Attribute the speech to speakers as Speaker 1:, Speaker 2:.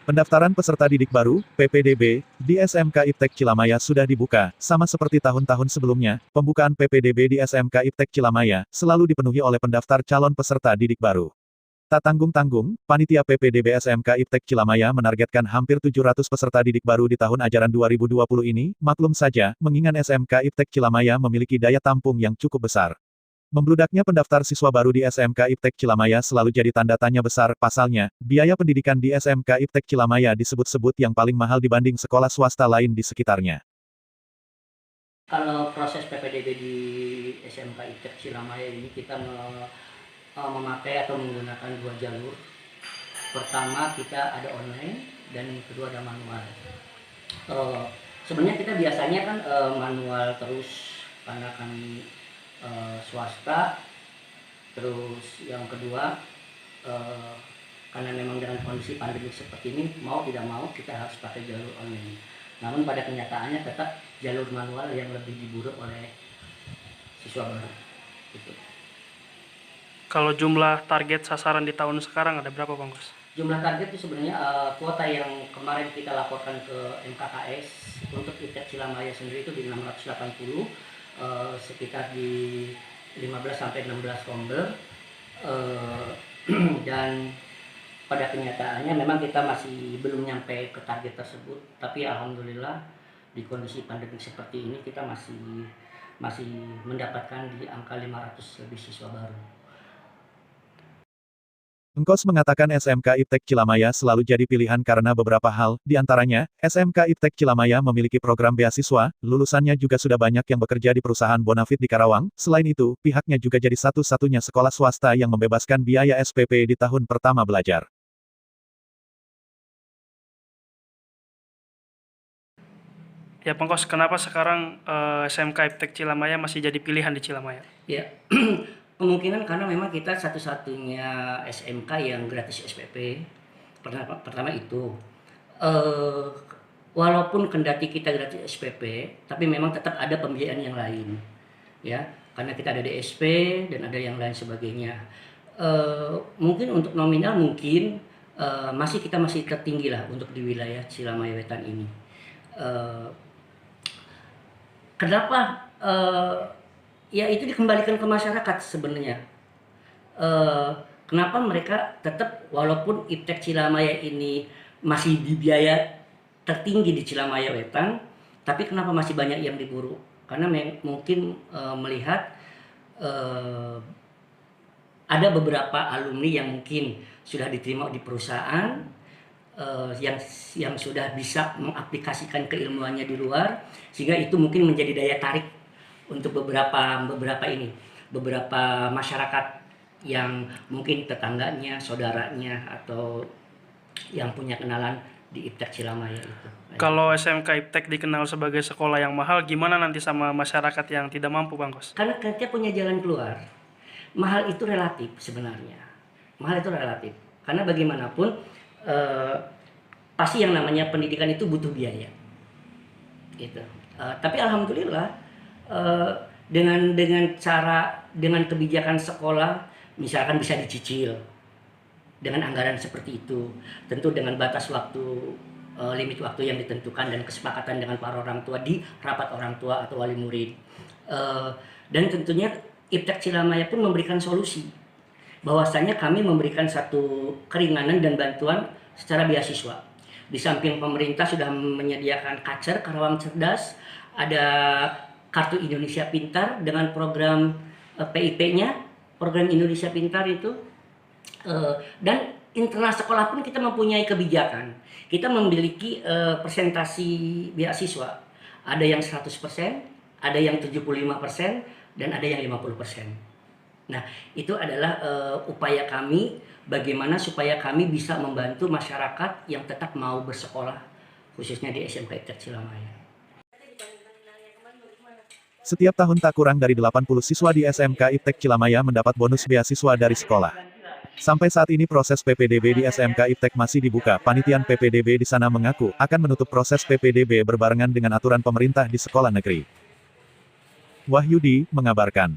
Speaker 1: Pendaftaran peserta didik baru, PPDB, di SMK Iptek Cilamaya sudah dibuka. Sama seperti tahun-tahun sebelumnya, pembukaan PPDB di SMK Iptek Cilamaya selalu dipenuhi oleh pendaftar calon peserta didik baru. Tak tanggung-tanggung, panitia PPDB SMK Iptek Cilamaya menargetkan hampir 700 peserta didik baru di tahun ajaran 2020 ini. Maklum saja, mengingat SMK Iptek Cilamaya memiliki daya tampung yang cukup besar. Membludaknya pendaftar siswa baru di SMK Iptek Cilamaya selalu jadi tanda tanya besar. Pasalnya, biaya pendidikan di SMK Iptek Cilamaya disebut-sebut yang paling mahal dibanding sekolah swasta lain di sekitarnya.
Speaker 2: Kalau proses PPDB di SMK Iptek Cilamaya ini kita memakai atau menggunakan dua jalur. Pertama kita ada online dan kedua ada manual. Sebenarnya kita biasanya kan manual terus karena kami swasta. Terus yang kedua karena memang dengan kondisi pandemi seperti ini mau tidak mau kita harus pakai jalur online. Namun pada kenyataannya tetap jalur manual yang lebih diburu oleh siswa baru. Gitu.
Speaker 3: Kalau jumlah target sasaran di tahun sekarang ada berapa, Bang Gus?
Speaker 2: Jumlah target itu sebenarnya kuota yang kemarin kita laporkan ke MKKS untuk Iptek Cilamaya sendiri itu di 680, sekitar di 15-16 rombel, dan pada kenyataannya memang kita masih belum nyampe ke target tersebut, tapi alhamdulillah di kondisi pandemi seperti ini kita masih mendapatkan di angka 500 lebih siswa baru.
Speaker 1: Engkos mengatakan SMK Iptek Cilamaya selalu jadi pilihan karena beberapa hal, di antaranya, SMK Iptek Cilamaya memiliki program beasiswa, lulusannya juga sudah banyak yang bekerja di perusahaan Bonafit di Karawang. Selain itu, pihaknya juga jadi satu-satunya sekolah swasta yang membebaskan biaya SPP di tahun pertama belajar.
Speaker 3: Ya, Bang Gus, kenapa sekarang SMK Iptek Cilamaya masih jadi pilihan di Cilamaya?
Speaker 2: Ya, kemungkinan karena memang kita satu-satunya SMK yang gratis SPP. Pertama itu, walaupun kendati kita gratis SPP, tapi memang tetap ada pembiayaan yang lain, ya, karena kita ada DSP dan ada yang lain sebagainya. Mungkin untuk nominal mungkin kita masih tertinggi lah untuk di wilayah Cilamaya Wetan ini. Kenapa? Ya itu dikembalikan ke masyarakat sebenarnya. Kenapa mereka tetap walaupun Iptek Cilamaya ini masih dibiaya tertinggi di Cilamaya Wetan, tapi kenapa masih banyak yang diburu? Karena mungkin melihat ada beberapa alumni yang mungkin sudah diterima di perusahaan, yang sudah bisa mengaplikasikan keilmuannya di luar, sehingga itu mungkin menjadi daya tarik untuk beberapa masyarakat yang mungkin tetangganya, saudaranya, atau yang punya kenalan di Iptek Cilamaya itu.
Speaker 3: Kalau SMK Iptek dikenal sebagai sekolah yang mahal, gimana nanti sama masyarakat yang tidak mampu, Bang Gus?
Speaker 2: Karena kita punya jalan keluar. Mahal itu relatif sebenarnya. Mahal itu relatif. Karena bagaimanapun pasti yang namanya pendidikan itu butuh biaya. Gitu. Tapi alhamdulillah dengan kebijakan sekolah misalkan bisa dicicil dengan anggaran seperti itu, tentu dengan batas waktu, limit waktu yang ditentukan dan kesepakatan dengan para orang tua di rapat orang tua atau wali murid, dan tentunya Iptek Cilamaya pun memberikan solusi bahwasanya kami memberikan satu keringanan dan bantuan secara beasiswa. Di samping pemerintah sudah menyediakan KACER Karawang Cerdas, ada Kartu Indonesia Pintar dengan program PIP-nya, program Indonesia Pintar itu, dan internal sekolah pun kita mempunyai kebijakan. Kita memiliki presentasi beasiswa, ada yang 100%, ada yang 75%, dan ada yang 50%. Nah, itu adalah upaya kami bagaimana supaya kami bisa membantu masyarakat yang tetap mau bersekolah, khususnya di SMK Iptek Cilamaya.
Speaker 1: Setiap tahun tak kurang dari 80 siswa di SMK Iptek Cilamaya mendapat bonus beasiswa dari sekolah. Sampai saat ini proses PPDB di SMK Iptek masih dibuka. Panitian PPDB di sana mengaku akan menutup proses PPDB berbarengan dengan aturan pemerintah di sekolah negeri. Wahyudi mengabarkan.